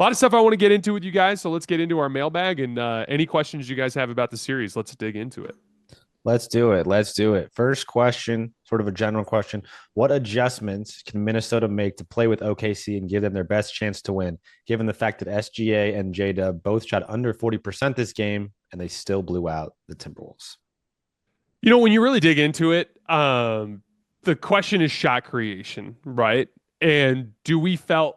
A lot of stuff I want to get into with you guys. So let's get into our mailbag and any questions you guys have about the series. Let's dig into it. Let's do it. Let's do it. First question, sort of a general question. What adjustments can Minnesota make to play with OKC and give them their best chance to win, given the fact that SGA and J-Dub both shot under 40% this game and they still blew out the Timberwolves? When you really dig into it, the question is shot creation, right? And do we feel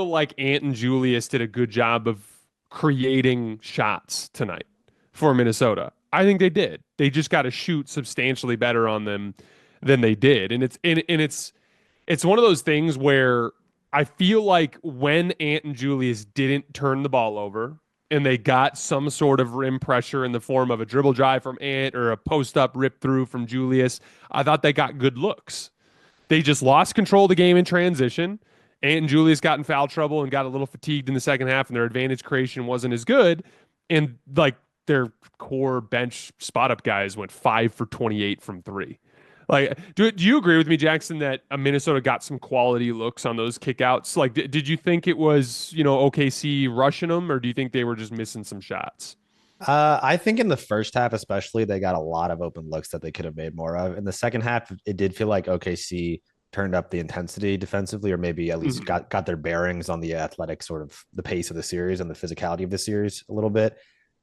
like Ant and Julius did a good job of creating shots tonight for Minnesota? I think they did. They just got to shoot substantially better on them than they did. And it's one of those things where I feel like when Ant and Julius didn't turn the ball over and they got some sort of rim pressure in the form of a dribble drive from Ant or a post up rip through from Julius, I thought they got good looks. They just lost control of the game in transition. Ant and Julius got in foul trouble and got a little fatigued in the second half, and their advantage creation wasn't as good. And like their core bench spot up guys went 5 for 28 from three. Like, do you agree with me, Jackson, that Minnesota got some quality looks on those kickouts? Like, did you think it was, OKC rushing them, or do you think they were just missing some shots? I think in the first half, especially, they got a lot of open looks that they could have made more of. In the second half, it did feel like OKC turned up the intensity defensively, or maybe at least Mhm. got their bearings on the athletic sort of the pace of the series and the physicality of the series a little bit.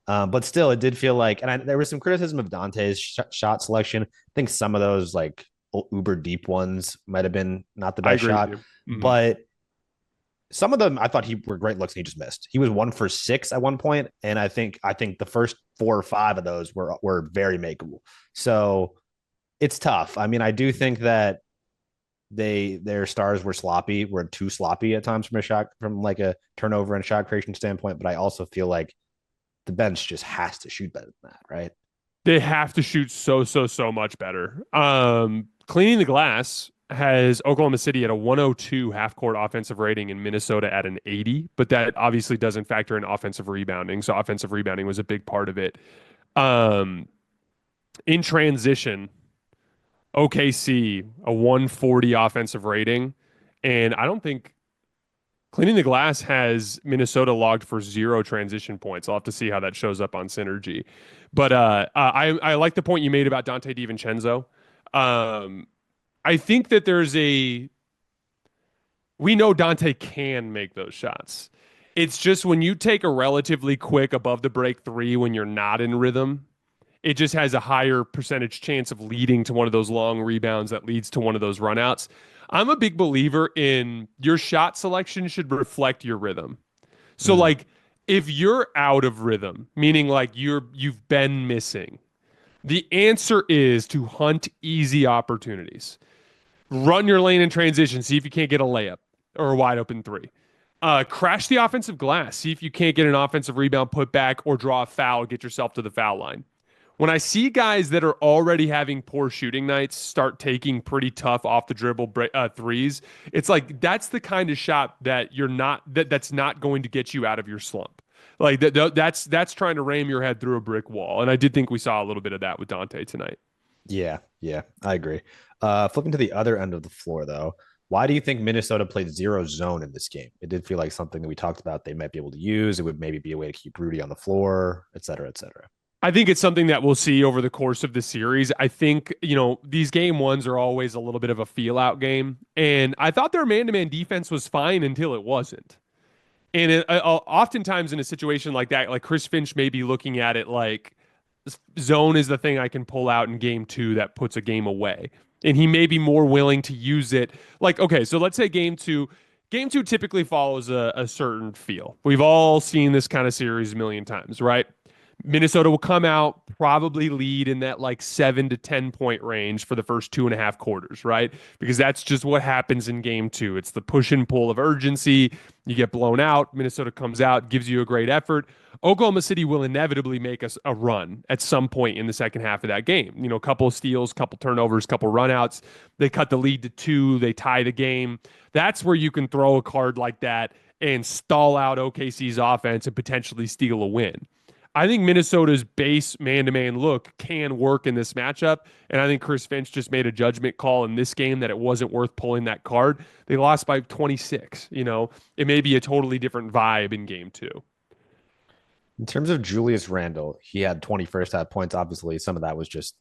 But still, it did feel like, and there was some criticism of Dante's shot selection. I think some of those like uber deep ones might have been not the I best agree with shot, you. Mhm. but some of them I thought he were great looks and he just missed. He was 1 for 6 at one point, and I think the first 4 or 5 of those were very makeable. So it's tough. I mean, I do think that their stars were too sloppy at times from like a turnover and shot creation standpoint. But I also feel like the bench just has to shoot better than that, right? They have to shoot so much better. Cleaning the glass has Oklahoma City at a 102 half court offensive rating and Minnesota at an 80, but that obviously doesn't factor in offensive rebounding. So offensive rebounding was a big part of it. Um, in transition, OKC a 140 offensive rating, and I don't think cleaning the glass has Minnesota logged for 0 transition points. I'll have to see how that shows up on synergy. But I like the point you made about Dante DiVincenzo. Um, I think that we know Dante can make those shots. It's just when you take a relatively quick above the break three when you're not in rhythm, it just has a higher percentage chance of leading to one of those long rebounds that leads to one of those runouts. I'm a big believer in your shot selection should reflect your rhythm. So Mm. like if you're out of rhythm, meaning like you've been missing, the answer is to hunt easy opportunities. Run your lane in transition, see if you can't get a layup or a wide open three. Crash the offensive glass, see if you can't get an offensive rebound, put back, or draw a foul, get yourself to the foul line. When I see guys that are already having poor shooting nights start taking pretty tough off the dribble threes, it's like that's the kind of shot that that's not going to get you out of your slump. Like that's trying to ram your head through a brick wall. And I did think we saw a little bit of that with Dante tonight. Yeah, I agree. Flipping to the other end of the floor, though, why do you think Minnesota played zero zone in this game? It did feel like something that we talked about they might be able to use. It would maybe be a way to keep Rudy on the floor, et cetera, et cetera. I think it's something that we'll see over the course of the series. I think, these game ones are always a little bit of a feel out game. And I thought their man to man defense was fine until it wasn't. And oftentimes in a situation like that, like Chris Finch may be looking at it like zone is the thing I can pull out in game two that puts a game away. And he may be more willing to use it. Like, okay, so let's say game two. Game two typically follows a certain feel. We've all seen this kind of series a million times, right? Minnesota will come out, probably lead in that like 7 to 10 point range for the first 2.5 quarters, right? Because that's just what happens in game two. It's the push and pull of urgency. You get blown out. Minnesota comes out, gives you a great effort. Oklahoma City will inevitably make us a run at some point in the second half of that game. A couple of steals, couple turnovers, couple runouts. They cut the lead to 2. They tie the game. That's where you can throw a card like that and stall out OKC's offense and potentially steal a win. I think Minnesota's base man-to-man look can work in this matchup, and I think Chris Finch just made a judgment call in this game that it wasn't worth pulling that card. They lost by 26. It may be a totally different vibe in game two. In terms of Julius Randle, he had 20 first half points. Obviously, some of that was just,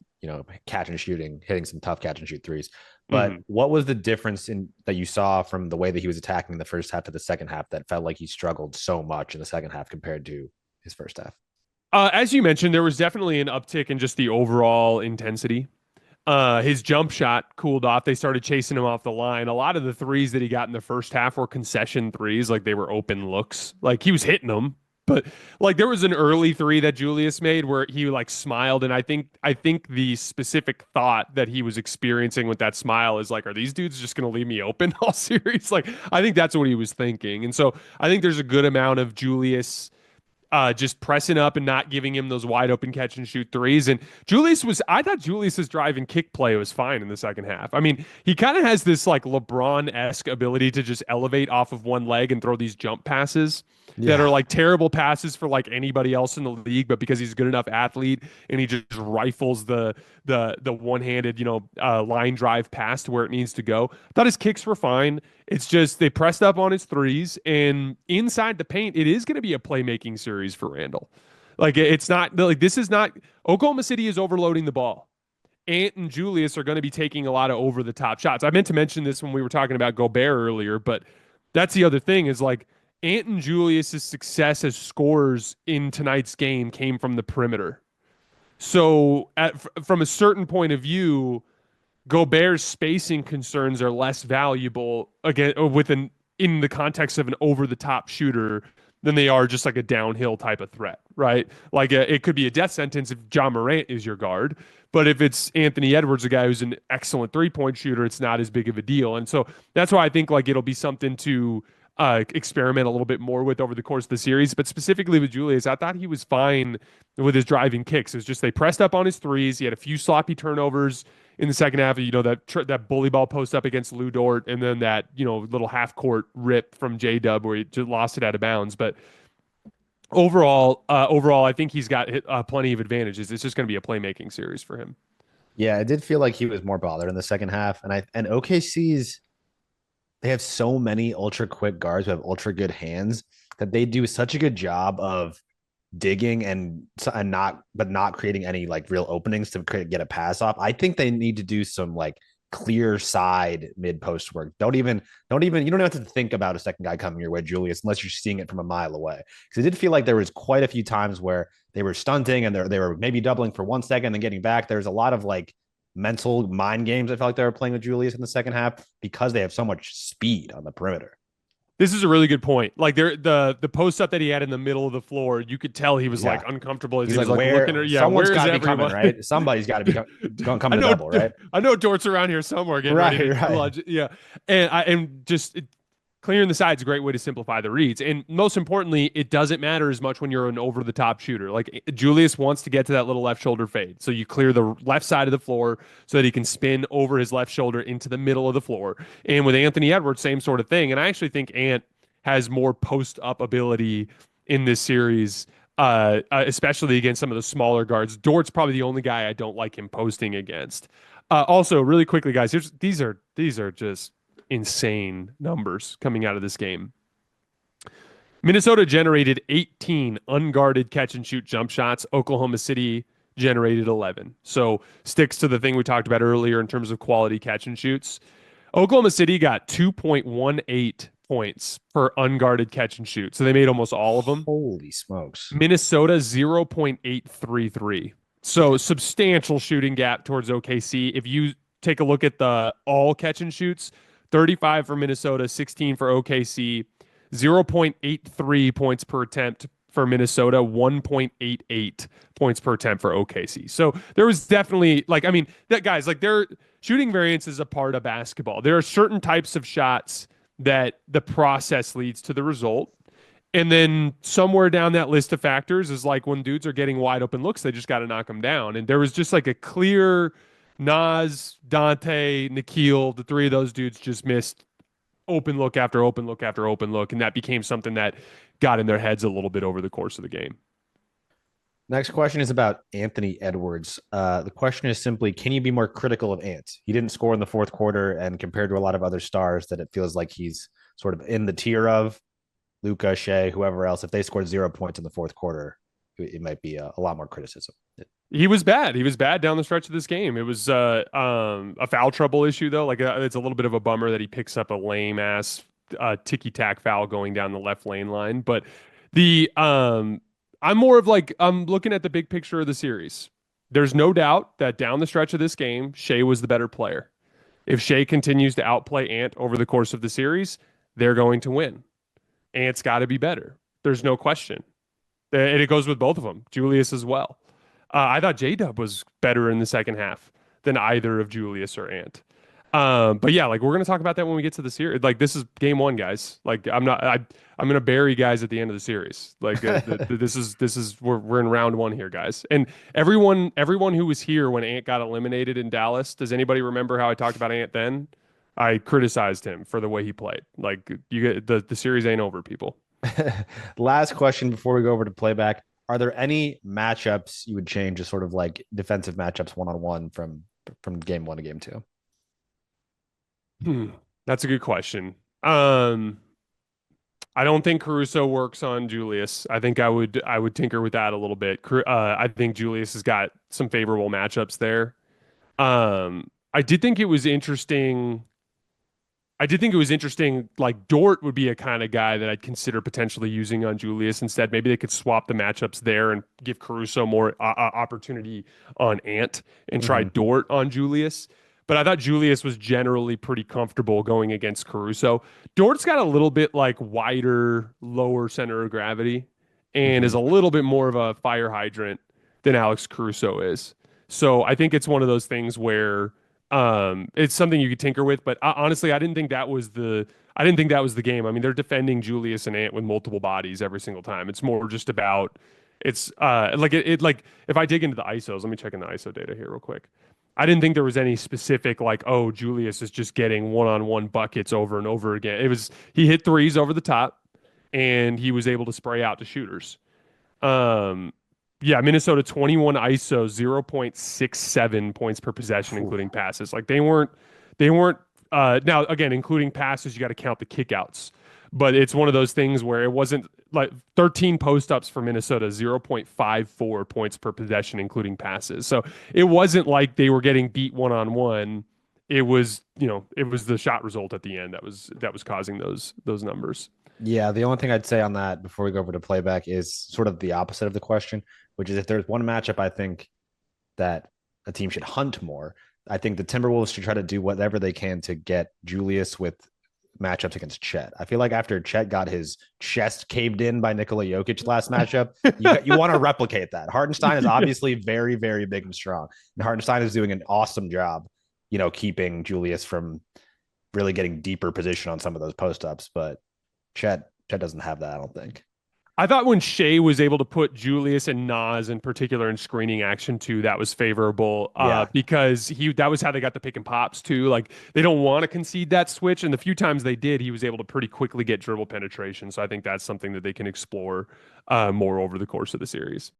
catch and shooting, hitting some tough catch and shoot threes. But Mhm. what was the difference in that you saw from the way that he was attacking in the first half to the second half that felt like he struggled so much in the second half compared to his first half? As you mentioned, there was definitely an uptick in just the overall intensity. His jump shot cooled off. They started chasing him off the line. A lot of the threes that he got in the first half were concession threes, like they were open looks. Like he was hitting them, but like there was an early three that Julius made where he like smiled, and I think the specific thought that he was experiencing with that smile is like, are these dudes just going to leave me open all series? Like I think that's what he was thinking, and so I think there's a good amount of Julius just pressing up and not giving him those wide open catch and shoot threes. And I thought Julius's drive and kick play was fine in the second half. I mean, he kind of has this like LeBron-esque ability to just elevate off of one leg and throw these jump passes that are Yeah. like terrible passes for like anybody else in the league, but because he's a good enough athlete and he just rifles the one-handed, line drive pass to where it needs to go. I thought his kicks were fine. It's just they pressed up on his threes, and inside the paint, it is going to be a playmaking series for Randall. Like it's not like this is not Oklahoma City is overloading the ball. Ant and Julius are going to be taking a lot of over the top shots. I meant to mention this when we were talking about Gobert earlier, but that's the other thing is like Ant and Julius's success as scorers in tonight's game came from the perimeter. So from a certain point of view, Gobert's spacing concerns are less valuable again in the context of an over the top shooter than they are just like a downhill type of threat, right? Like it could be a death sentence if John Morant is your guard, but if it's Anthony Edwards, a guy who's an excellent 3-point shooter, it's not as big of a deal. And so that's why I think like it'll be something to experiment a little bit more with over the course of the series. But specifically with Julius, I thought he was fine with his driving kicks. It was just they pressed up on his threes. He had a few sloppy turnovers in the second half. That bully ball post up against Lou Dort, and then that little half court rip from J Dub where he just lost it out of bounds. But overall, I think he's got plenty of advantages. It's just going to be a playmaking series for him. Yeah, it did feel like he was more bothered in the second half. And OKC's they have so many ultra quick guards who have ultra good hands that they do such a good job of digging and not creating any like real openings to get a pass off. I think they need to do some like clear side mid post work. You don't have to think about a second guy coming your way, Julius, unless you're seeing it from a mile away. Because it did feel like there was quite a few times where they were stunting and they were maybe doubling for 1 second and getting back. There's a lot of like mental mind games I felt like they were playing with Julius in the second half because they have so much speed on the perimeter. This is a really good point. Like the post up that he had in the middle of the floor, you could tell he was Yeah. like uncomfortable as He's he like, was like looking where at someone's where got is to be coming, everyone? right? Somebody's got to be coming to know double, right? I know Dort's around here somewhere getting Right, ready to right. lunge. Yeah. And just clearing the side's a great way to simplify the reads. And most importantly, it doesn't matter as much when you're an over the top shooter. Like Julius wants to get to that little left shoulder fade. So you clear the left side of the floor so that he can spin over his left shoulder into the middle of the floor. And with Anthony Edwards, same sort of thing. And I actually think Ant has more post up ability in this series, especially against some of the smaller guards. Dort's probably the only guy I don't like him posting against. Also, really quickly, guys, these are just insane numbers coming out of this game. Minnesota generated 18 unguarded catch and shoot jump shots. Oklahoma City generated 11. So sticks to the thing we talked about earlier in terms of quality catch and shoots. Oklahoma City got 2.18 points per unguarded catch and shoot. So they made almost all of them. Holy smokes. Minnesota 0.833. So substantial shooting gap towards OKC. If you take a look at the all catch and shoots, 35 for Minnesota, 16 for OKC, 0.83 points per attempt for Minnesota, 1.88 points per attempt for OKC. So there was definitely their shooting variance is a part of basketball. There are certain types of shots that the process leads to the result. And then somewhere down that list of factors is like when dudes are getting wide open looks, they just got to knock them down. And there was just like a clear Nas, Dante, Nikhil, the three of those dudes just missed open look after open look after open look. And that became something that got in their heads a little bit over the course of the game. Next question is about Anthony Edwards. The question is simply, can you be more critical of Ant? He didn't score in the fourth quarter, and compared to a lot of other stars that it feels like he's sort of in the tier of Luka, Shai, whoever else, if they scored 0 points in the fourth quarter, it might be a lot more criticism. He was bad. He was bad down the stretch of this game. It was a foul trouble issue though. Like it's a little bit of a bummer that he picks up a lame ass ticky tack foul going down the left lane line. But the I'm more of like I'm looking at the big picture of the series. There's no doubt that down the stretch of this game, Shai was the better player. If Shai continues to outplay Ant over the course of the series, they're going to win. Ant's got to be better. There's no question. And it goes with both of them, Julius as well. I thought J-Dub was better in the second half than either of Julius or Ant. But yeah, like we're gonna talk about that when we get to the series. Like this is game one, guys. Like I'm gonna bury guys at the end of the series. Like this is we're in round one here, guys. And everyone who was here when Ant got eliminated in Dallas, does anybody remember how I talked about Ant then? I criticized him for the way he played. Like you get the series ain't over, people. Last question before we go over to playback. Are there any matchups you would change, just sort of like defensive matchups one on one from game one to game two? That's a good question. I don't think Caruso works on Julius. I think I would tinker with that a little bit. I think Julius has got some favorable matchups there. I did think it was interesting. I did think it was interesting. Like Dort would be a kind of guy that I'd consider potentially using on Julius instead. Maybe they could swap the matchups there and give Caruso more opportunity on Ant and try Mm-hmm. Dort on Julius. But I thought Julius was generally pretty comfortable going against Caruso. Dort's got a little bit like wider, lower center of gravity and is Mm-hmm. a little bit more of a fire hydrant than Alex Caruso is. So I think it's one of those things where it's something you could tinker with, but honestly, I didn't think that was the game. I mean, they're defending Julius and Ant with multiple bodies every single time. It's more just about it's like it like if I dig into the ISOs, let me check in the ISO data here real quick. I didn't think there was any specific like, oh, Julius is just getting one-on-one buckets over and over again. It was he hit threes over the top and he was able to spray out to shooters. Um, yeah, Minnesota 21 ISO, 0.67 points per possession, Oof. including passes. Like they weren't now again, including passes, you got to count the kickouts. But it's one of those things where it wasn't like 13 post ups for Minnesota, 0.54 points per possession, including passes. So it wasn't like they were getting beat one on one. It was, it was the shot result at the end that was causing those numbers. Yeah, the only thing I'd say on that before we go over to playback is sort of the opposite of the question, which is if there's one matchup I think that a team should hunt more, I think the Timberwolves should try to do whatever they can to get Julius with matchups against Chet. I feel like after Chet got his chest caved in by Nikola Jokic last matchup, you want to replicate that. Hartenstein is Yeah. obviously very, very big and strong. And Hartenstein is doing an awesome job, keeping Julius from really getting deeper position on some of those post ups. But Chet doesn't have that, I don't think. I thought when Shea was able to put Julius and Nas in particular in screening action too, that was favorable Yeah. because that was how they got the pick and pops too. Like they don't want to concede that switch, and the few times they did, he was able to pretty quickly get dribble penetration. So I think that's something that they can explore more over the course of the series.